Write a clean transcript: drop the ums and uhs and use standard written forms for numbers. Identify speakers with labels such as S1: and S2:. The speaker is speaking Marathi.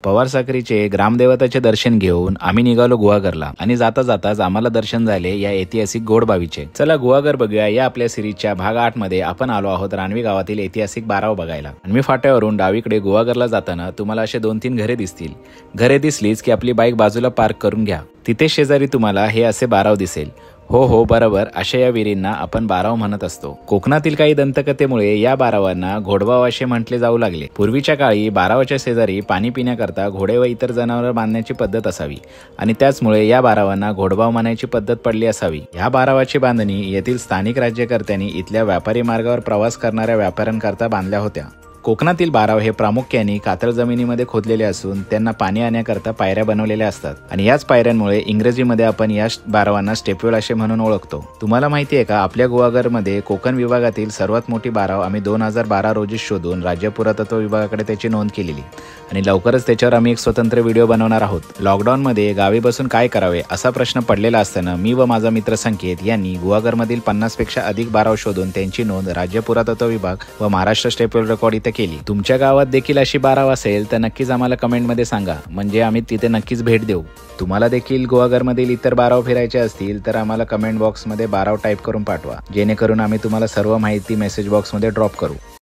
S1: पवार साखरीचे ग्रामदेवताचे दर्शन घेऊन आम्ही निघालो गुहागरला आणि जाता जाताच आम्हाला दर्शन झाले या ऐतिहासिक गोडबावीचे। चला गुहागर बघूया। या आपल्या सिरीजच्या भाग 8 मध्ये आपण आलो आहोत रानवी गावातील ऐतिहासिक बाराव बघायला। रानवी फाट्यावरून डावीकडे गुहागरला जाताना तुम्हाला असे 2-3 घरे दिसतील। घरे दिसलीच की आपली बाईक बाजूला पार्क करून घ्या। तिथे शेजारी तुम्हाला हे असे बाराव दिसेल। हो बरोबर, अशा या विहिरींना आपण बाराव म्हणत असतो। कोकणातील काही दंतकथेमुळे या बारावांना घोडबाव असे म्हटले जाऊ लागले। पूर्वीच्या काळी बारावाच्या शेजारी पाणी पिण्याकरता घोडे व इतर जनावर बांधण्याची पद्धत असावी आणि त्याचमुळे या बारावांना घोडबाव म्हणायची पद्धत पडली असावी। या बारावाची बांधणी येथील स्थानिक राज्यकर्त्यांनी इथल्या व्यापारी मार्गावर प्रवास करणाऱ्या व्यापाऱ्यांकरता बांधल्या होत्या। कोकणातील बाराव हे प्रामुख्याने कातळ जमिनीमध्ये खोदलेले असून त्यांना पाणी आणण्याकरता पायऱ्या बनवलेल्या असतात आणि याच पायऱ्यांमुळे इंग्रजीमध्ये आपण या बारावांना स्टेपवेल असे म्हणून ओळखतो। तुम्हाला माहिती आहे का, आपल्या गुहागरमध्ये कोकण विभागातील सर्वात मोठी बाराव आम्ही 2012 रोजी शोधून राज्य पुरातत्व विभागाकडे त्याची नोंद केलेली आणि लवकरच त्याच्यावर आम्ही एक स्वतंत्र व्हिडिओ बनवणार आहोत। लॉकडाऊनमध्ये गावी बसून काय करावे असा प्रश्न पडलेला असताना मी व माझा मित्र संकेत यांनी गुहागरमधील 50 पेक्षा अधिक बाराव शोधून त्यांची नोंद राज्य पुरातत्व विभाग व महाराष्ट्र स्टेपवेल रेकॉर्ड इथे केली। तुमच्या गावात देखील अशी बाराव असेल तर नक्कीच आम्हाला कमेंटमध्ये सांगा, म्हणजे आम्ही तिथे नक्कीच भेट देऊ। तुम्हाला देखील गुहागरमधील इतर बाराव फिरायचे असतील तर आम्हाला कमेंट बॉक्समध्ये बाराव टाईप करून पाठवा, जेणेकरून आम्ही तुम्हाला सर्व माहिती मेसेज बॉक्समध्ये ड्रॉप करू।